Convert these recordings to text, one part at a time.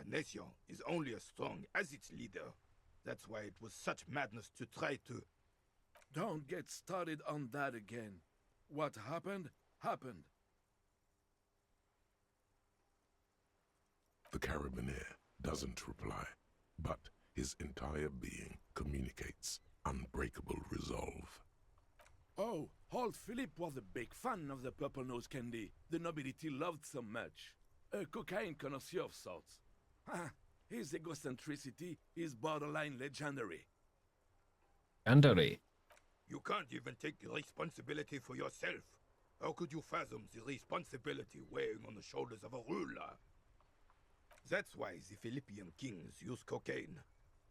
A nation is only as strong as its leader. That's why it was such madness to try to... Don't get started on that again. What happened, happened. The Carabiner doesn't reply, but his entire being communicates unbreakable resolve. Oh, old Philip was a big fan of the purple nose candy the nobility loved so much. A cocaine connoisseur of sorts. His egocentricity is borderline legendary. Legendary? You can't even take responsibility for yourself. How could you fathom the responsibility weighing on the shoulders of a ruler? That's why the Philippian kings use cocaine,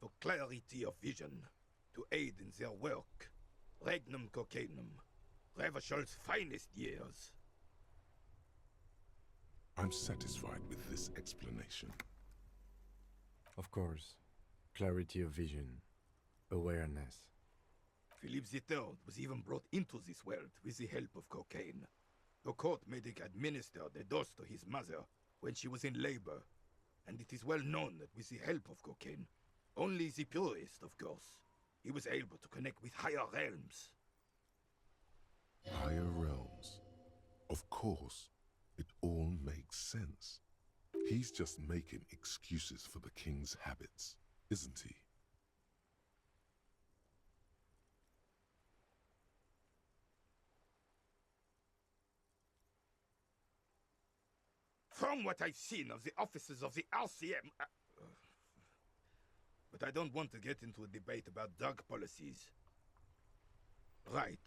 for clarity of vision, to aid in their work. Regnum cocainum, Revishal's finest years. I'm satisfied with this explanation. Of course. Clarity of vision. Awareness. Philip III was even brought into this world with the help of cocaine. The court made him administer the dose to his mother when she was in labor, and it is well known that with the help of cocaine, only the purest, of course, he was able to connect with higher realms. Higher realms. Of course, it all makes sense. He's just making excuses for the king's habits, isn't he? From what I've seen of the officers of the RCM... but I don't want to get into a debate about drug policies. Right.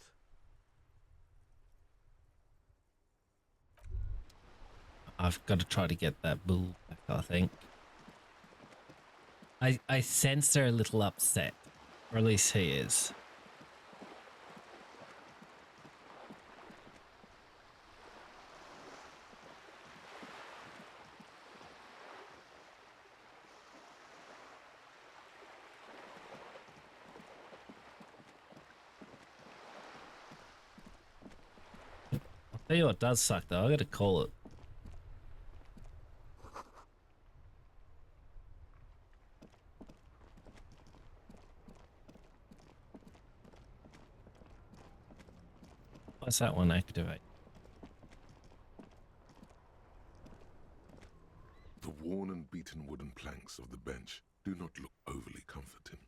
I've got to try to get that bull back, I think. I sense they're a little upset. Or at least he is. I'll tell you what does suck though, I gotta call it. Why's that one activate? The worn and beaten wooden planks of the bench do not look overly comforting.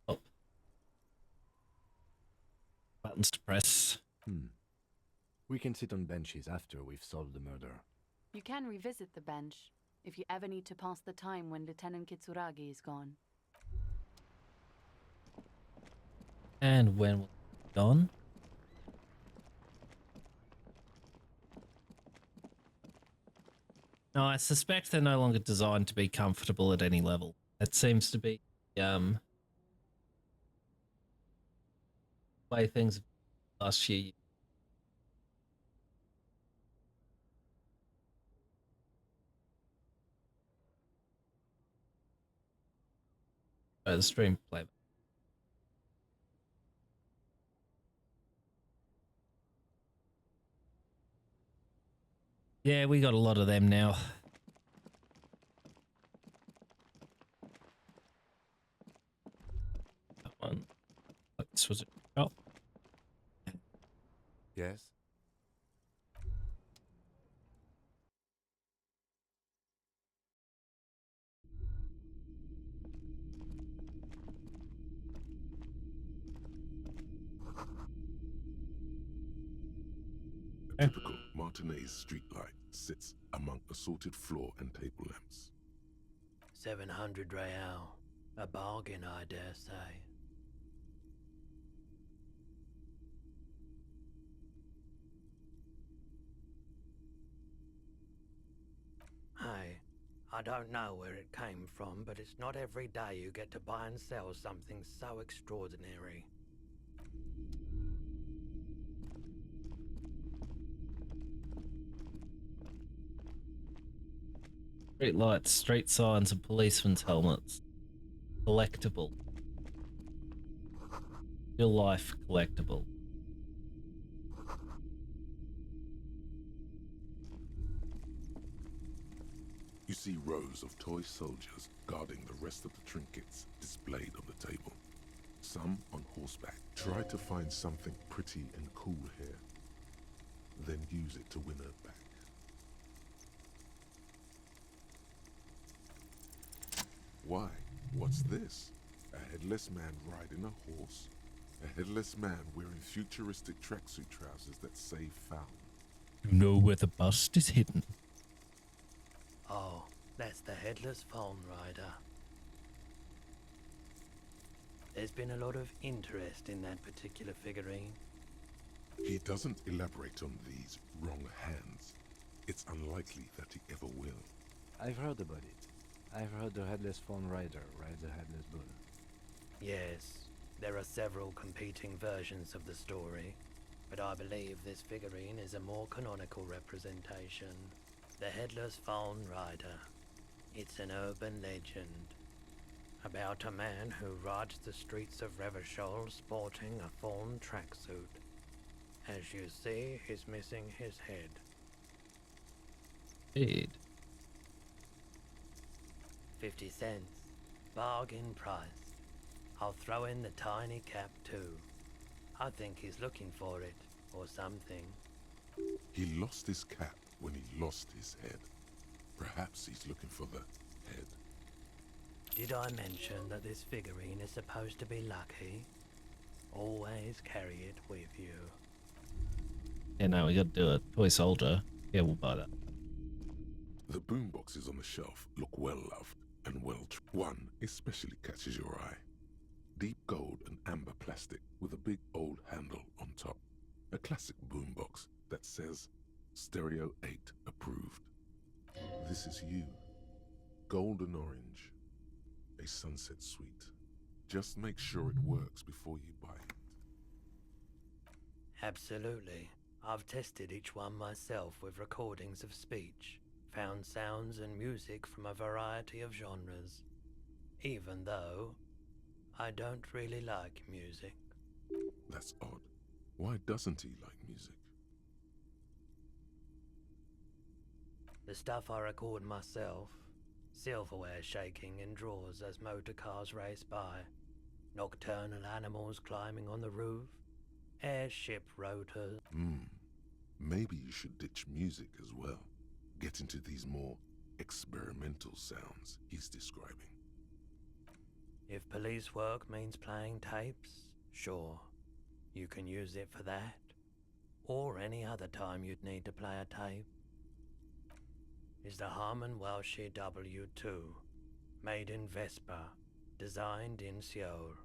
Oh. Buttons to press. We can sit on benches after we've solved the murder. You can revisit the bench if you ever need to pass the time when Lieutenant Kitsuragi is gone. And when we're gone? No, I suspect they're no longer designed to be comfortable at any level. That seems to be way things last few years. The stream playback. Yeah, we got a lot of them now. That one. This was it. Oh. Yes? A typical Martinez streetlight sits among assorted floor and table lamps. 700 real. A bargain, I dare say. Hey, I don't know where it came from, but it's not every day you get to buy and sell something so extraordinary. Street lights, street signs, and policemen's helmets. Collectible. Real life collectible. You see rows of toy soldiers guarding the rest of the trinkets displayed on the table. Some on horseback. Try to find something pretty and cool here. Then use it to win her back. Why? What's this? A headless man riding a horse? A headless man wearing futuristic tracksuit trousers that say found. You know where the bust is hidden. Oh, that's the headless phone rider. There's been a lot of interest in that particular figurine. He doesn't elaborate on these wrong hands. It's unlikely that he ever will. I've heard about it. I've heard the headless phone rider rides a headless bull. Yes, there are several competing versions of the story, but I believe this figurine is a more canonical representation. The headless phone rider. It's an urban legend about a man who rides the streets of Revachol sporting a fawn tracksuit. As you see, he's missing his head. Indeed. 50 cents. Bargain price. I'll throw in the tiny cap too. I think he's looking for it, or something. He lost his cap when he lost his head. Perhaps he's looking for the head. Did I mention that this figurine is supposed to be lucky? Always carry it with you. Yeah, no, we got to do a toy soldier. Yeah, we'll buy that. The boomboxes on the shelf look well loved and one especially catches your eye. Deep gold and amber plastic with a big old handle on top. A classic boombox that says Stereo 8 approved. This is you. Golden orange. A sunset suite. Just make sure it works before you buy it. Absolutely. I've tested each one myself with recordings of speech, found sounds and music from a variety of genres, even though I don't really like music. That's odd. Why doesn't he like music? The stuff I record myself, silverware shaking in drawers as motor cars race by, nocturnal animals climbing on the roof, airship rotors. Maybe you should ditch music as well. Get into these more experimental sounds he's describing. If police work means playing tapes, sure, you can use it for that, or any other time you'd need to play a tape. Is the Harman Welshie W2, made in Vespa, designed in Seoul,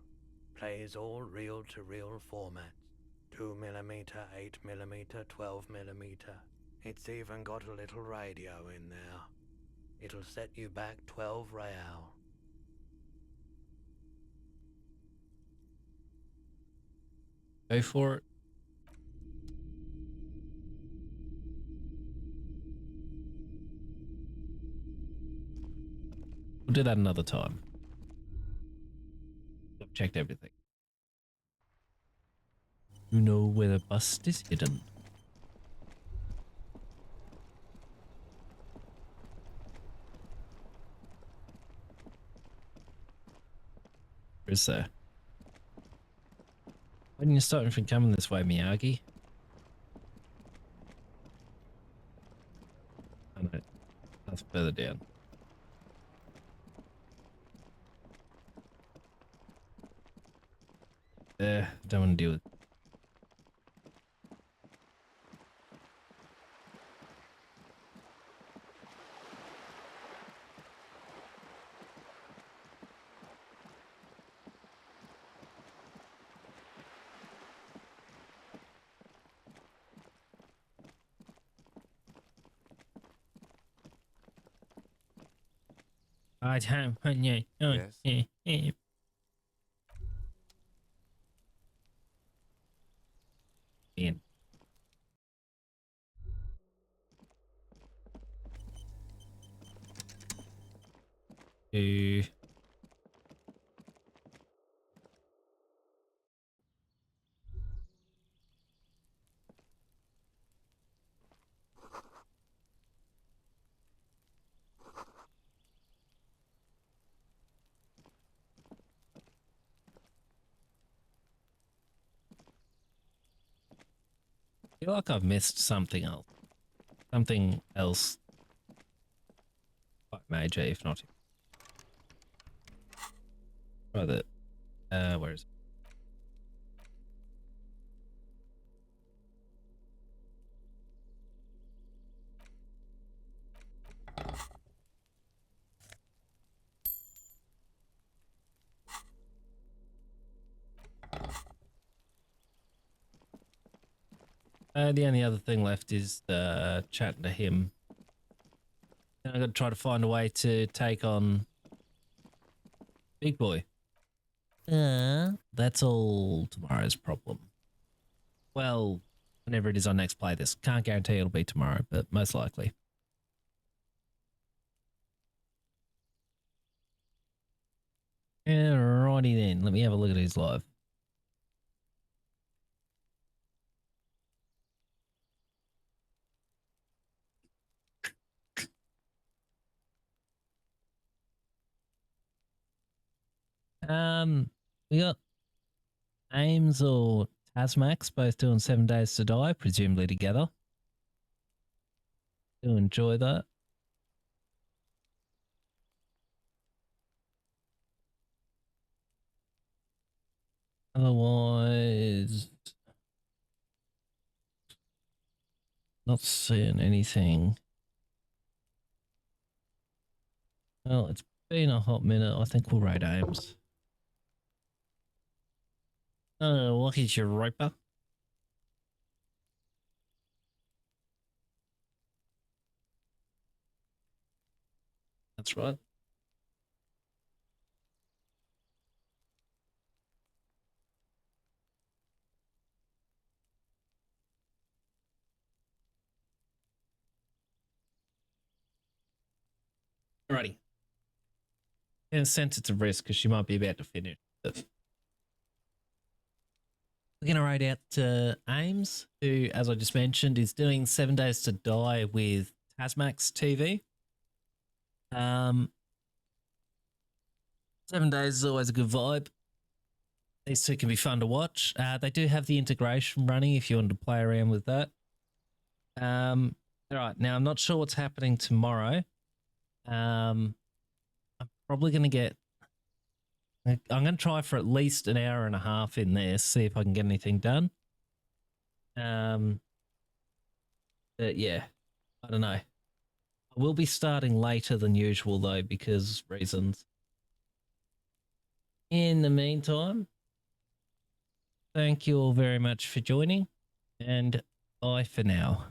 plays all reel-to-reel formats, 2mm, 8mm, 12mm. It's even got a little radio in there. It'll set you back 12 real. Go for it. We'll do that another time. I've checked everything. You know where the bust is hidden. Where is there? Why didn't you start from coming this way, Miyagi? I know. That's further down. Don't want to deal with. Yes? In. feel like I've missed something else. Something else quite major, if not. Try that. Where is it? The only other thing left is chatting to him. And I've got to try to find a way to take on Big Boy. That's all tomorrow's problem. Well, whenever it is on next play this. Can't guarantee it'll be tomorrow, but most likely. Alrighty then. Let me have a look at his live. We got Ames or Tasmax both doing 7 Days to Die, presumably together. Do enjoy that. Otherwise, not seeing anything. Well, it's been a hot minute. I think we'll raid Ames. What is your Riper? That's right. Alrighty. And sense it's a risk because she might be about to finish. But we're going to raid out Ames, who, as I just mentioned, is doing 7 Days to Die with Tasmax TV. 7 Days is always a good vibe. These two can be fun to watch. They do have the integration running if you want to play around with that. All right, now I'm not sure what's happening tomorrow. I'm probably going to get... I'm going to try for at least an hour and a half in there, see if I can get anything done. But yeah, I don't know. I will be starting later than usual though, because reasons. In the meantime, thank you all very much for joining, and bye for now.